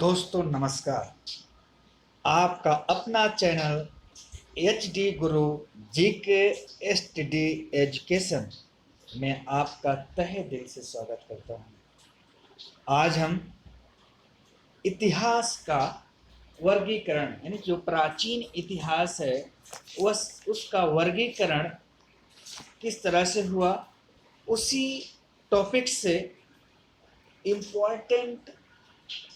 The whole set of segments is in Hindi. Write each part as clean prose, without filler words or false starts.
दोस्तों नमस्कार। आपका अपना चैनल HD गुरु GK STD एजुकेशन में आपका तहे दिल से स्वागत करता हूँ। आज हम इतिहास का वर्गीकरण यानी जो प्राचीन इतिहास है उसका वर्गीकरण किस तरह से हुआ, उसी टॉपिक से इम्पोर्टेंट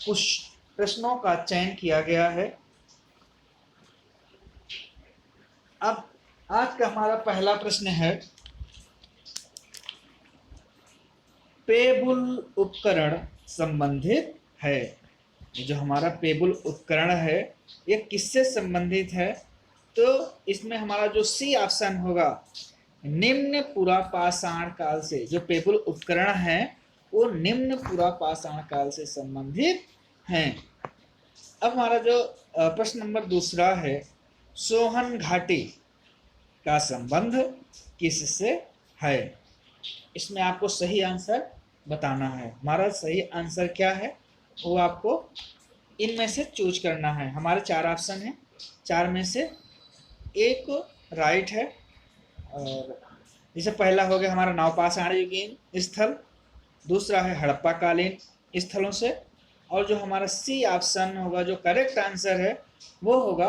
कुछ प्रश्नों का चयन किया गया है। अब आज का हमारा पहला प्रश्न है, पेबुल उपकरण संबंधित है। जो हमारा पेबुल उपकरण है ये किससे संबंधित है? तो इसमें हमारा जो सी ऑप्शन होगा, निम्न पुरापाषाण काल से। जो पेबुल उपकरण है वो निम्न पुरापाषाण काल से संबंधित हैं। अब हमारा जो प्रश्न नंबर दूसरा है, सोहन घाटी का संबंध किससे है? इसमें आपको सही आंसर बताना है। हमारा सही आंसर क्या है वो आपको इनमें से चूज करना है। हमारे चार ऑप्शन हैं, चार में से एक राइट है। और जैसे पहला हो गया हमारा नवपाषाण युगीन स्थल, दूसरा है हड़प्पा कालीन स्थलों से, और जो हमारा सी ऑप्शन होगा जो करेक्ट आंसर है वो होगा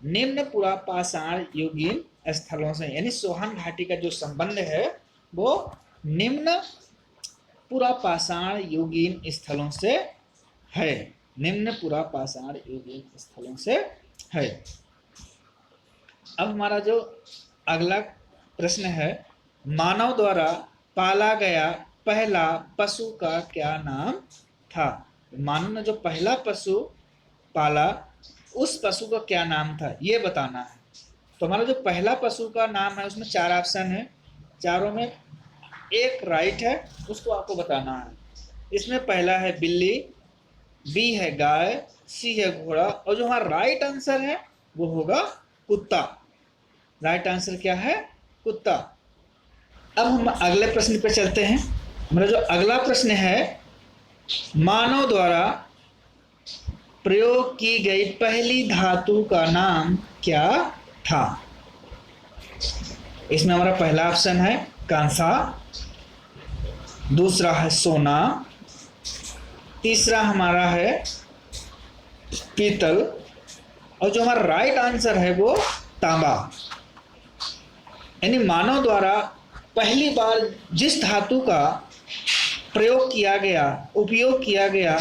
निम्न पुरापाषाण युगीन स्थलों से। यानी सोहन घाटी का जो संबंध है वो निम्न पुरापाषाण युगीन स्थलों से है। निम्न पुरापाषाण युगीन स्थलों से है। अब हमारा जो अगला प्रश्न है, मानव द्वारा पाला गया पहला पशु का क्या नाम था? मानव ने जो पहला पशु पाला उस पशु का क्या नाम था ये बताना है। तो हमारा जो पहला पशु का नाम है उसमें चार ऑप्शन है, चारों में एक राइट है, उसको आपको बताना है। इसमें पहला है बिल्ली, बी है गाय, सी है घोड़ा, और जो हमारा राइट आंसर है वो होगा कुत्ता। राइट आंसर क्या है? कुत्ता। अब हम अगले प्रश्न पे चलते हैं। हमारा जो अगला प्रश्न है, मानव द्वारा प्रयोग की गई पहली धातु का नाम क्या था? इसमें हमारा पहला ऑप्शन है कांसा, दूसरा है सोना, तीसरा हमारा है पीतल, और जो हमारा राइट आंसर है वो तांबा। यानी मानव द्वारा पहली बार जिस धातु का प्रयोग किया गया, उपयोग किया गया,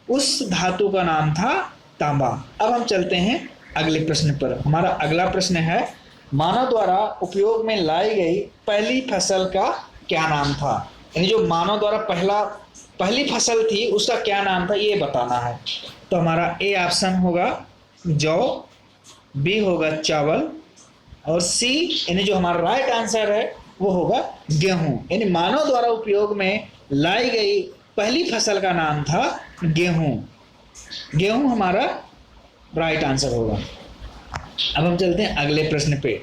उस धातु का नाम था तांबा। अब हम चलते हैं अगले प्रश्न पर। हमारा अगला प्रश्न है, मानव द्वारा उपयोग में लाई गई पहली फसल का क्या नाम था? यानी जो मानव द्वारा पहली फसल थी उसका क्या नाम था ये बताना है। तो हमारा ए ऑप्शन होगा जौ, बी होगा चावल, और सी यानी जो हमारा राइट आंसर है वो होगा गेहूं। यानी मानव द्वारा उपयोग में लाई गई पहली फसल का नाम था गेहूं। गेहूं हमारा राइट आंसर होगा। अब हम चलते हैं अगले प्रश्न पे।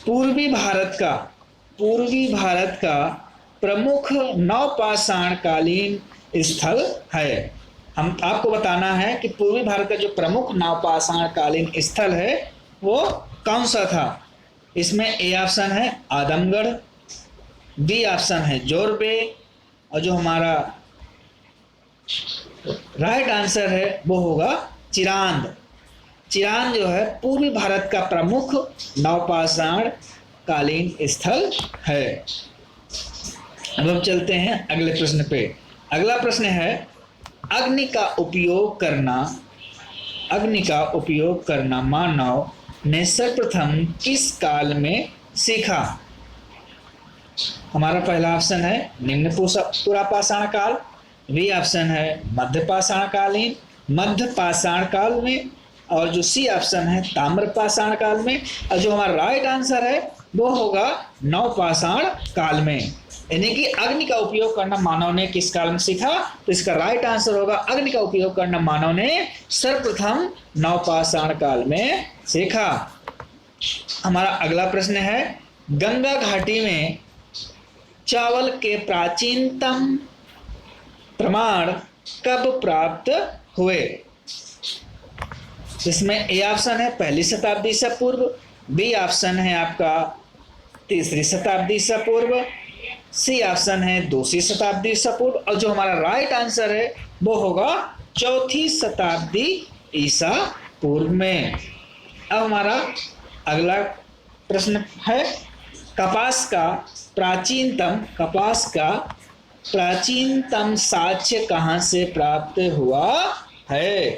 पूर्वी भारत का प्रमुख नवपाषाण कालीन स्थल है। हम आपको बताना है कि पूर्वी भारत का जो प्रमुख नवपाषाण कालीन स्थल है वो कौन सा था। इसमें ए ऑप्शन है आदमगढ़, बी ऑप्शन है जोरबे, और जो हमारा राइट आंसर है वो होगा चिरांद। चिरांद जो है पूर्वी भारत का प्रमुख नवपाषाण कालीन स्थल है। अब हम चलते हैं अगले प्रश्न पे। अगला प्रश्न है, अग्नि का उपयोग करना मानव ने सर्वप्रथम किस काल में सीखा? हमारा पहला ऑप्शन है निम्न पुरापाषाण काल, बी ऑप्शन है मध्य पाषाण काल में, और जो सी ऑप्शन है ताम्रपाषाण काल में, और जो हमारा राइट आंसर है वो होगा नवपाषाण काल में। यानी कि अग्नि का उपयोग करना मानव ने किस काल में सीखा? तो इसका राइट आंसर होगा अग्नि का उपयोग करना मानव ने सर्वप्रथम नवपाषाण काल में सीखा। हमारा अगला प्रश्न है, गंगा घाटी में चावल के प्राचीनतम प्रमाण कब प्राप्त हुए। इसमें ए ऑप्शन है पहली शताब्दी से पूर्व, बी ऑप्शन है आपका तीसरी शताब्दी से पूर्व, सी ऑप्शन है दूसरी शताब्दी से पूर्व, और जो हमारा राइट आंसर है वो होगा चौथी शताब्दी ईसा पूर्व में। अब हमारा अगला प्रश्न है कपास का प्राचीनतम साक्ष्य कहाँ से प्राप्त हुआ है?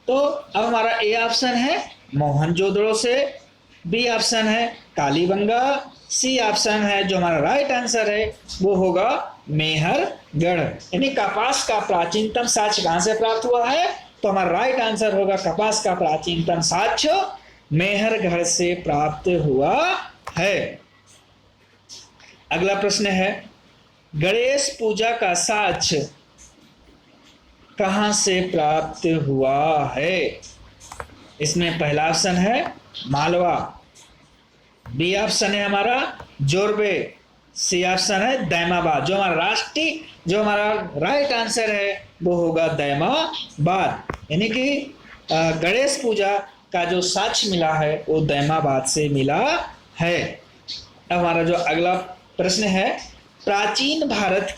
तो अब हमारा ए ऑप्शन है मोहनजोदड़ो से, बी ऑप्शन है कालीबंगा, सी ऑप्शन है जो हमारा राइट आंसर है वो होगा मेहरगढ़। यानी कपास का प्राचीनतम साक्ष्य कहाँ से प्राप्त हुआ है? तो हमारा राइट आंसर होगा कपास का प्राचीनतम साक्ष्य मेहरगढ़ से प्राप्त हुआ है। अगला प्रश्न है गणेश पूजा का साक्ष्य कहाँ से प्राप्त हुआ है? इसमें पहला ऑप्शन है मालवा, बी ऑप्शन है हमारा जोरबे, सी ऑप्शन है दैमाबाद। जो हमारा राइट आंसर है वो होगा दैमाबाद। यानी कि गणेश पूजा का जो साक्ष्य मिला है वो दैमाबाद से मिला है। अब हमारा जो अगला प्रश्न है प्राचीन भारत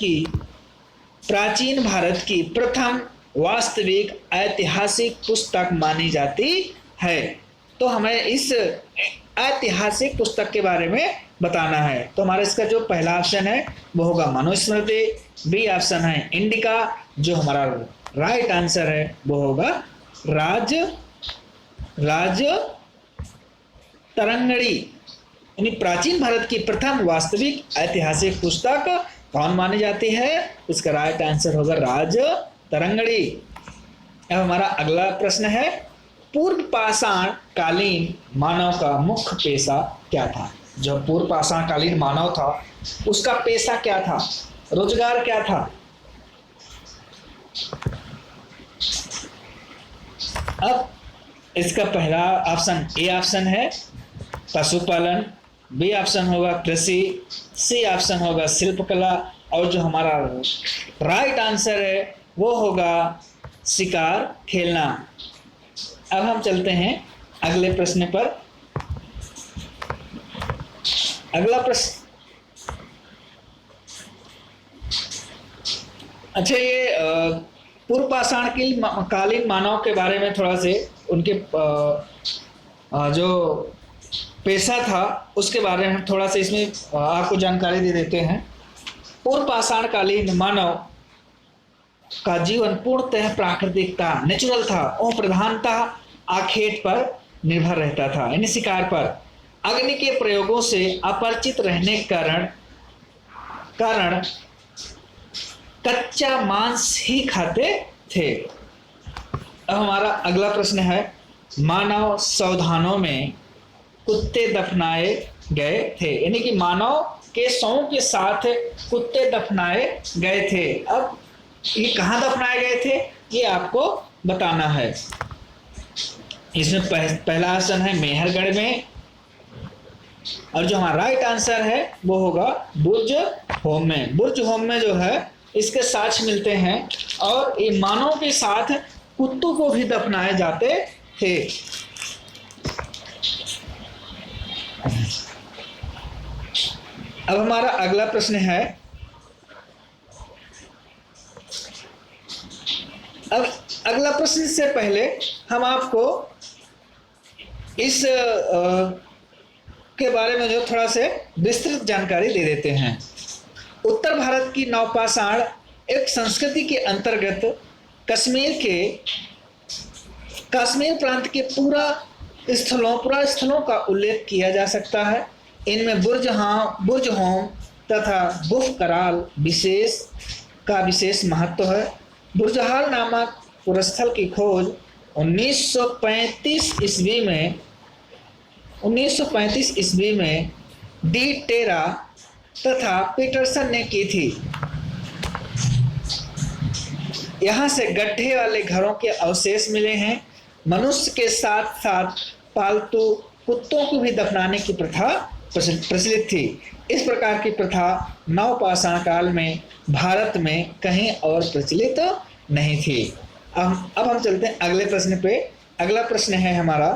की प्रथम वास्तविक ऐतिहासिक पुस्तक मानी जाती है। तो हमें इस ऐतिहासिक पुस्तक के बारे में बताना है। तो हमारा इसका जो पहला ऑप्शन है वो होगा मनुस्मृति, बी ऑप्शन है इंडिका, जो हमारा राइट आंसर है वो होगा राज तरंगड़ी। यानी प्राचीन भारत की प्रथम वास्तविक ऐतिहासिक पुस्तक कौन मानी जाती है? इसका राइट आंसर होगा राज तरंगड़ी। अब हमारा अगला प्रश्न है पूर्व पाषाण कालीन मानव का मुख्य पेशा क्या था? जो पूर्व पाषाण कालीन मानव था उसका पेशा क्या था, रोजगार क्या था? अब इसका पहला ऑप्शन ए ऑप्शन है पशुपालन, बी ऑप्शन होगा कृषि, सी ऑप्शन होगा शिल्पकला, और जो हमारा राइट आंसर है वो होगा शिकार खेलना। अब हम चलते हैं अगले प्रश्न पर। अगला प्रश्न, अच्छा ये पूर्व पाषाण कालीन मानव के बारे में थोड़ा से उनके जो पेशा था उसके बारे में थोड़ा सा इसमें आपको जानकारी दे देते हैं। पूर्व पाषाण कालीन मानव का जीवन पूर्णतः प्राकृतिक था, नेचुरल था और प्रधानतः आखेट पर निर्भर रहता था, यानी शिकार पर। अग्नि के प्रयोगों से अपरिचित रहने के कारण कच्चा मांस ही खाते थे। अब हमारा अगला प्रश्न है मानव संधानों में कुत्ते दफनाए गए थे, यानी कि मानव के शवों के साथ कुत्ते दफनाए गए थे। अब ये कहाँ दफनाए गए थे ये आपको बताना है। इसमें पहला ऑप्शन है मेहरगढ़ में, और जो हमारा राइट आंसर है वो होगा बुर्ज होम में। बुर्ज होम में जो है इसके साक्ष्य मिलते हैं, और ये मानव के साथ कुत्तों को भी दफनाए जाते थे। अब हमारा अगला प्रश्न है, अब अगला प्रश्न से पहले हम आपको इस के बारे में जो थोड़ा से विस्तृत जानकारी दे देते हैं। उत्तर भारत की नवपाषाण एक संस्कृति के अंतर्गत कश्मीर प्रांत के पूरा स्थलों का उल्लेख किया जा सकता है। इनमें बुर्ज होम तथा गुफ कराल विशेष महत्व है। बुर्जहाल नामक पुरस्थल की खोज 1935 ईस्वी में डी टेरा तथा पीटरसन ने की थी। यहाँ से गड्ढे वाले घरों के अवशेष मिले हैं। मनुष्य के साथ साथ पालतू कुत्तों को भी दफनाने की प्रथा प्रचलित थी। इस प्रकार की प्रथा नवपाषाण काल में भारत में कहीं और प्रचलित नहीं थी। अब हम चलते हैं अगले प्रश्न पे। अगला प्रश्न है हमारा,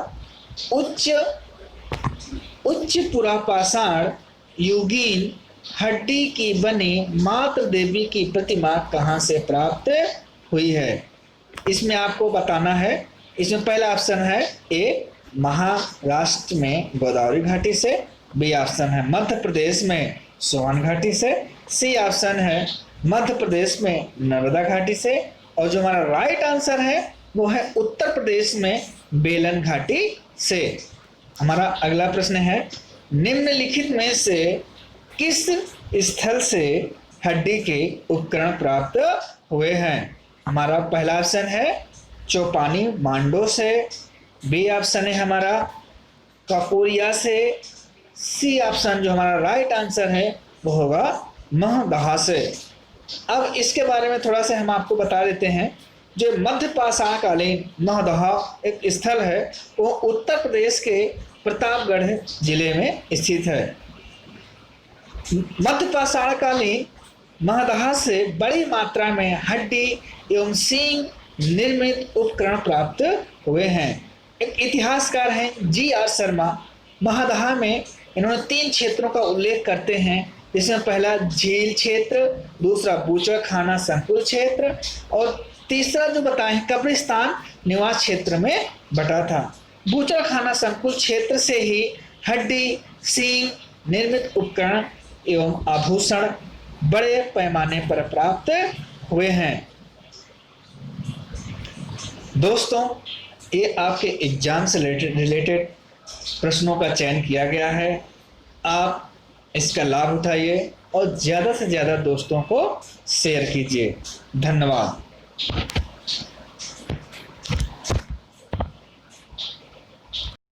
उच्च पुरापाषाण युगीन हड्डी की बनी मातृ देवी की प्रतिमा कहाँ से प्राप्त हुई है? इसमें आपको बताना है। इसमें पहला ऑप्शन है ए महाराष्ट्र में गोदावरी घाटी से, बी ऑप्शन है मध्य प्रदेश में सोन घाटी से, सी ऑप्शन है मध्य प्रदेश में नर्मदा घाटी से, और जो हमारा राइट आंसर है वो है उत्तर प्रदेश में बेलन घाटी से। हमारा अगला प्रश्न है, निम्नलिखित में से किस स्थल से हड्डी के उपकरण प्राप्त हुए हैं? हमारा पहला ऑप्शन है चौपानी मांडो से, बी ऑप्शन है हमारा काकोरिया से, सी ऑप्शन जो हमारा राइट आंसर है वो होगा महदहा से। अब इसके बारे में थोड़ा सा हम आपको बता देते हैं। जो मध्य पाषाणकालीन महदहा एक स्थल है वो उत्तर प्रदेश के प्रतापगढ़ जिले में स्थित है। मध्य पाषाणकालीन महदहा से बड़ी मात्रा में हड्डी एवं सींग निर्मित उपकरण प्राप्त हुए हैं। एक इतिहासकार हैं जी आर शर्मा, महदहा में इन्होंने 3 क्षेत्रों का उल्लेख करते हैं। इसमें पहला झील क्षेत्र, दूसरा बूचड़खाना संकुल क्षेत्र, और तीसरा जो बताए कब्रिस्तान निवास क्षेत्र में बटा था। बूचड़खाना संकुल क्षेत्र से ही हड्डी सींग निर्मित उपकरण एवं आभूषण बड़े पैमाने पर प्राप्त हुए हैं। दोस्तों, ये आपके एग्जाम से रिलेटेड प्रश्नों का चयन किया गया है। आप इसका लाभ उठाइए और ज़्यादा से ज़्यादा दोस्तों को शेयर कीजिए। धन्यवाद।